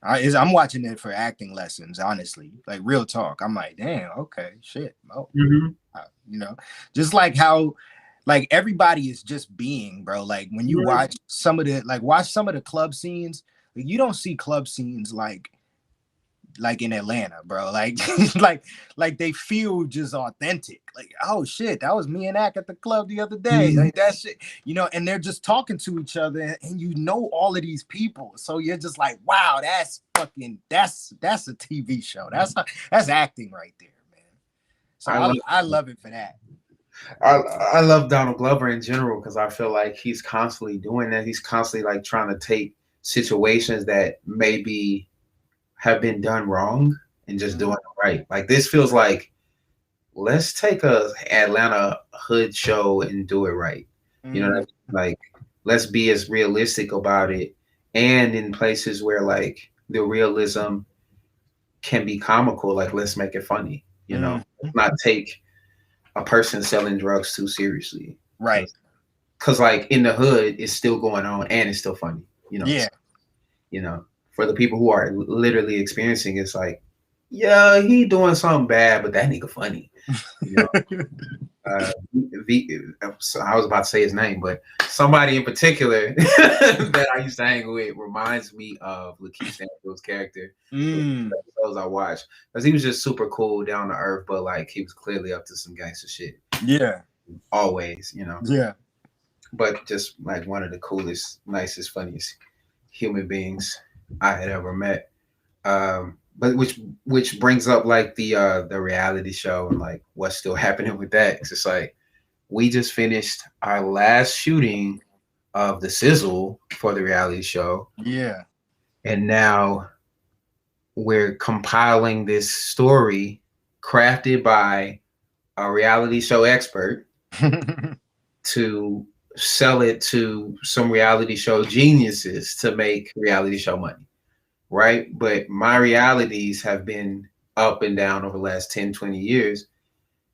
I'm watching it for acting lessons, honestly. Like real talk. I'm like, damn, okay, shit. Oh, you know, just like how, like everybody is just being, bro. Like when you watch some of the club scenes, like, you don't see club scenes like in Atlanta, bro. Like, like they feel just authentic. Like, oh shit, that was me and Ak at the club the other day. Like that shit, you know, and they're just talking to each other, and you know all of these people. So you're just like, wow, that's a TV show. That's acting right there, man. So I love it for that. I love Donald Glover in general because I feel like he's constantly doing that. He's constantly like trying to take situations that maybe have been done wrong and just doing it right. Like this feels like, let's take a Atlanta hood show and do it right. You know what I mean? Like, let's be as realistic about it, and in places where like the realism can be comical, like let's make it funny. You know, let's not take a person selling drugs too seriously. Right. Because like in the hood, it's still going on and it's still funny. You know. Yeah. You know, for the people who are literally experiencing, it's like, yeah, he doing something bad, but that nigga funny. You know? So I was about to say his name, but somebody in particular that I used to hang with reminds me of Lakeith Stanfield's character. Those I watched, because he was just super cool, down to earth, but like he was clearly up to some gangster shit. Yeah, always, you know. Yeah, but just like one of the coolest, nicest, funniest human beings I had ever met. But which brings up like the reality show and like what's still happening with that. It's just like we just finished our last shooting of the sizzle for the reality show. Yeah. And now we're compiling this story crafted by a reality show expert to sell it to some reality show geniuses to make reality show money. Right? But my realities have been up and down over the last 10, 20 years.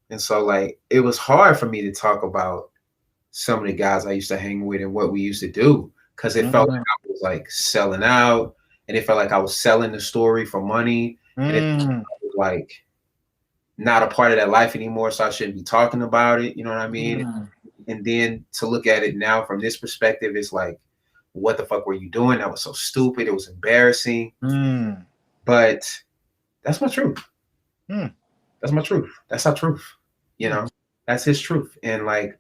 And so like it was hard for me to talk about some of the guys I used to hang with and what we used to do, because it felt like I was like selling out, and it felt like I was selling the story for money. And it was like not a part of that life anymore, so I shouldn't be talking about it. You know what I mean? And then to look at it now from this perspective, it's like, what the fuck were you doing? That was so stupid. It was embarrassing. But that's my truth. That's my truth. That's our truth. You know, that's his truth. And like,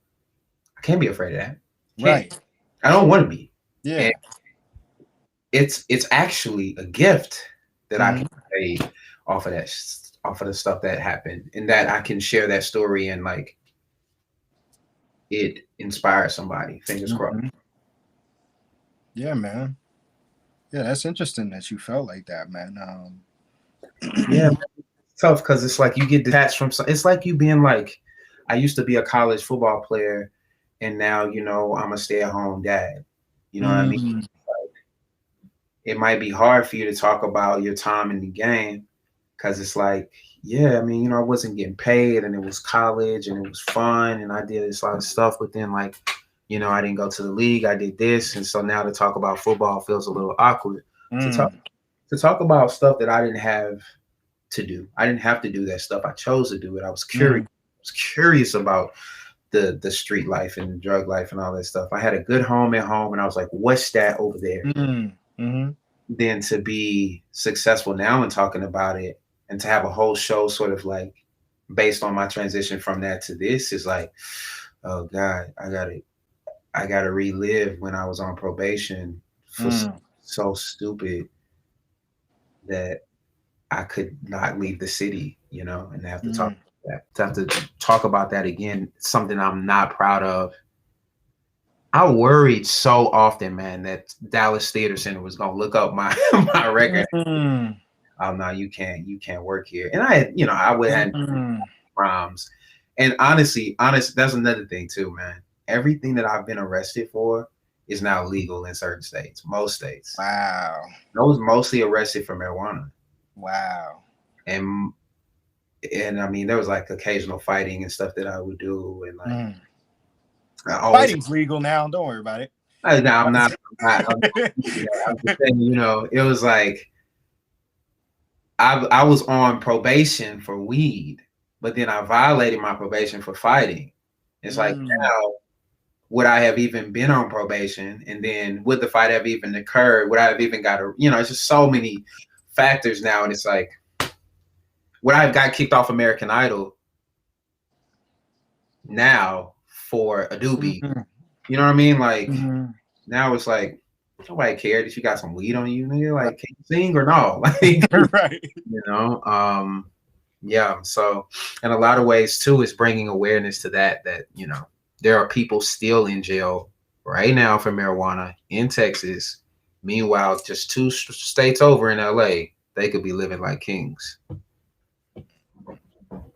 I can't be afraid of that. Right. I don't want to be. Yeah. And it's actually a gift that I can pay off of that, off of the stuff that happened, and that I can share that story and like it inspires somebody. Fingers crossed. Yeah, man. Yeah, that's interesting that you felt like that, man. Yeah, it's tough because it's like you get detached from. It's like you being like, I used to be a college football player, and now you know I'm a stay-at-home dad. You know what I mean? Like, it might be hard for you to talk about your time in the game because it's like, yeah, I mean, you know, I wasn't getting paid, and it was college, and it was fun, and I did this lot of stuff. But then, like, you know, I didn't go to the league. I did this, and so now to talk about football feels a little awkward. To talk about stuff that I didn't have to do. I didn't have to do that stuff. I chose to do it. I was curious. I was curious about the street life and the drug life and all that stuff. I had a good home at home, and I was like, what's that over there? Then to be successful now and talking about it, and to have a whole show sort of like based on my transition from that to this is like, oh God, I gotta relive when I was on probation for so stupid that I could not leave the city, you know, and have to talk about that. To have to talk about that again, something I'm not proud of I worried so often, man, that Dallas Theater Center was gonna look up my my record. Mm, Oh no, you can't work here. And I had, I would have mm. crimes. And honestly, that's another thing too, man. Everything that I've been arrested for is now legal in certain states, most states. Wow. I was mostly arrested for marijuana. Wow. And and I mean there was like occasional fighting and stuff that I would do. And like Mm. I always Fighting's legal now. Don't worry about it. no, I'm just saying, it was like I was on probation for weed, but then I violated my probation for fighting. It's like now, would I have even been on probation? And then would the fight have even occurred? Would I have even got it's just so many factors now. And it's like, would I have got kicked off American Idol now for a doobie? Mm-hmm. You know what I mean? Like Mm-hmm. now it's like, nobody cared if you got some weed on you, nigga. Like, can you sing or no? Like, Right. Yeah. So, in a lot of ways too, it's bringing awareness to that there are people still in jail right now for marijuana in Texas. Meanwhile, just two states over in LA, they could be living like kings.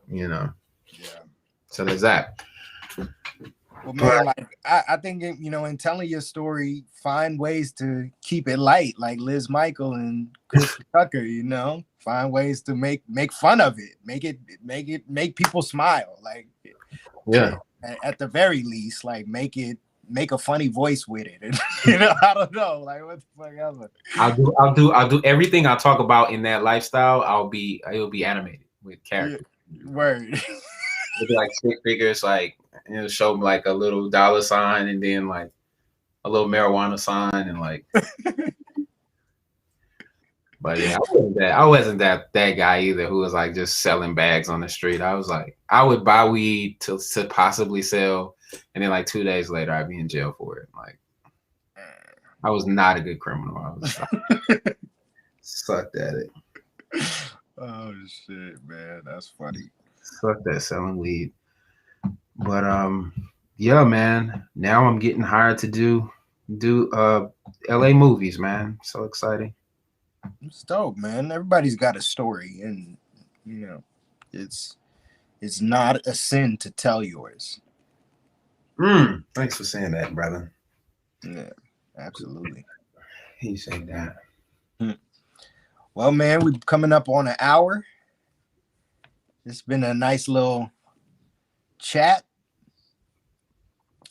Yeah. So there's that. Well, man, like I think in telling your story, find ways to keep it light, like Liz Michael and Chris Tucker. Find ways to make fun of it, make people smile. Like, yeah, at the very least, like make a funny voice with it. And, I don't know, like what the fuck ever. I'll do everything I talk about in that lifestyle. It'll be animated with characters. Word. It'll be like stick figures, like show them like a little dollar sign and then like a little marijuana sign and like. But yeah, I wasn't that guy either who was like just selling bags on the street. I was like, I would buy weed to possibly sell, and then like 2 days later I'd be in jail for it. Like, I was not a good criminal. I was sucked at it. Oh shit, man, that's funny. Sucked at selling weed. But yeah, man. Now I'm getting hired to do LA movies, man. So exciting. It's dope, man. Everybody's got a story, and it's not a sin to tell yours. Thanks for saying that, brother. Yeah, absolutely. He said that. Well, man, we're coming up on an hour. It's been a nice little chat.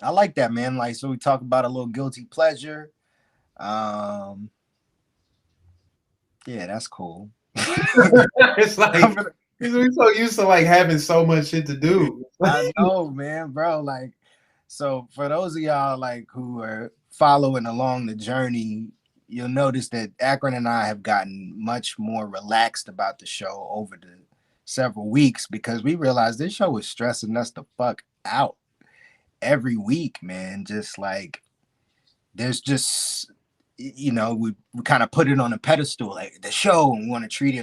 I like that, man. Like, so we talk about a little guilty pleasure. Yeah, that's cool. It's like we're so used to like having so much shit to do. I know, man, bro. Like, so for those of y'all like who are following along the journey, you'll notice that Akron and I have gotten much more relaxed about the show over the several weeks because we realized this show was stressing us the fuck out every week, man. Just like there's just we kind of put it on a pedestal, like the show, and we want to treat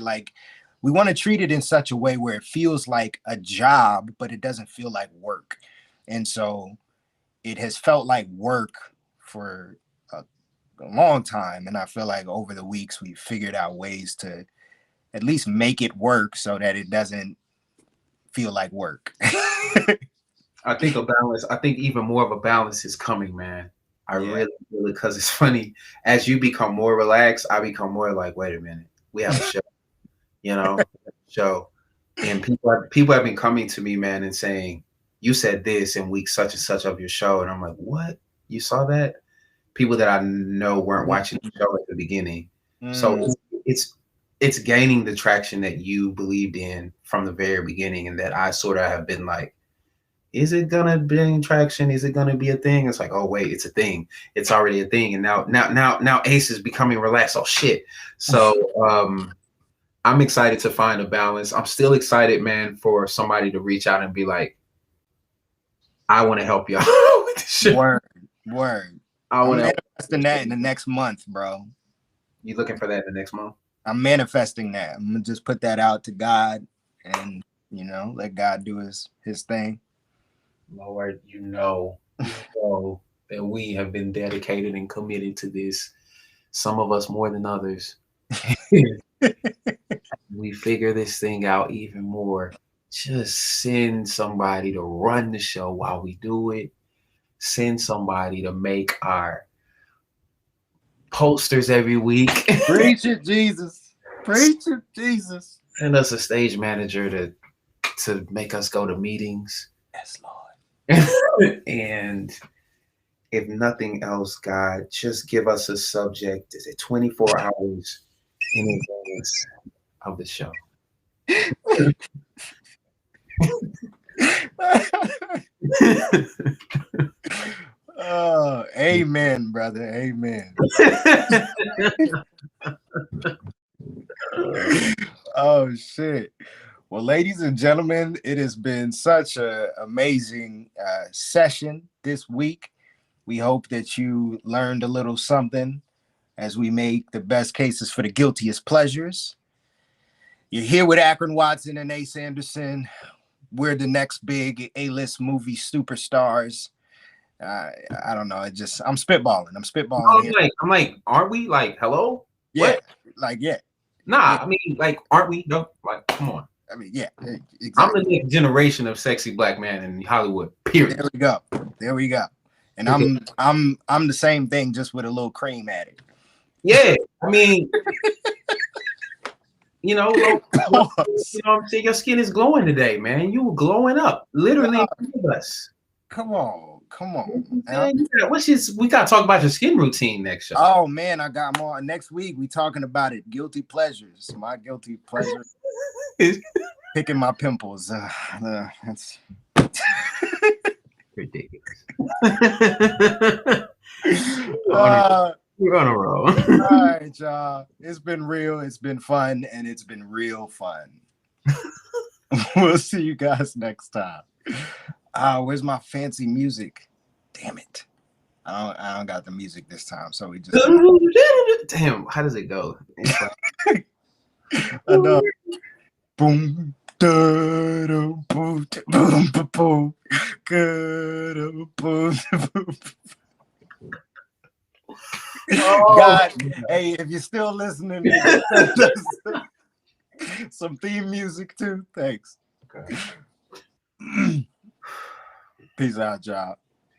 it in such a way where it feels like a job, but it doesn't feel like work. And so it has felt like work for a long time. And I feel like over the weeks, we've figured out ways to at least make it work so that it doesn't feel like work. I think even more of a balance is coming, man. I really feel it because it's funny. As you become more relaxed, I become more like, wait a minute, we have a show, show. And people have been coming to me, man, and saying, you said this in week such and such of your show. And I'm like, what? You saw that? People that I know weren't watching the show at the beginning. So it's gaining the traction that you believed in from the very beginning, and that I sort of have been like, is it gonna bring traction? Is it gonna be a thing? It's like, oh wait, it's a thing. It's already a thing. And now Ace is becoming relaxed. Oh shit. So I'm excited to find a balance. I'm still excited, man, for somebody to reach out and be like, I want to help y'all with this shit. Word. I want to manifesting that in the next month, bro. You looking for that in the next month? I'm manifesting that. I'm gonna just put that out to God and let God do his thing. Lord, that we have been dedicated and committed to this. Some of us more than others. We figure this thing out even more. Just send somebody to run the show while we do it. Send somebody to make our posters every week. Preach it, Jesus. Preach it, Jesus. Send us a stage manager to make us go to meetings. Yes, Lord. And if nothing else, God, just give us a subject. Is it 24 hours in advance of the show? Oh, amen, brother. Amen. Oh, shit. Well, ladies and gentlemen, it has been such an amazing session this week. We hope that you learned a little something as we make the best cases for the guiltiest pleasures. You're here with Akron Watson and Ace Anderson. We're the next big A-list movie superstars. I don't know. I'm spitballing. I'm like, aren't we? Like, hello? Yeah. What? Like, yeah. Nah, Yeah. I mean, like, aren't we? No, like, come on. I mean, yeah. Exactly. I'm the next generation of sexy black man in Hollywood. Period. There we go. And I'm the same thing, just with a little cream at it. Yeah, I mean, you know what I'm saying? Your skin is glowing today, man. You were glowing up, literally. Us. Come on. Man, we gotta talk about your skin routine next show. Oh man, I got more next week. We talking about it. Guilty pleasures. My guilty pleasure. Picking my pimples. That's ridiculous. We're on a roll. All right, y'all. It's been real. It's been fun, and it's been real fun. We'll see you guys next time. Where's my fancy music? Damn it. I don't got the music this time, so we just damn, how does it go? I know. Boom, da, da, boom, boom, boom, boom, boom, boom. God, hey, if you're still listening, some theme music too. Thanks. Okay. Peace out, y'all.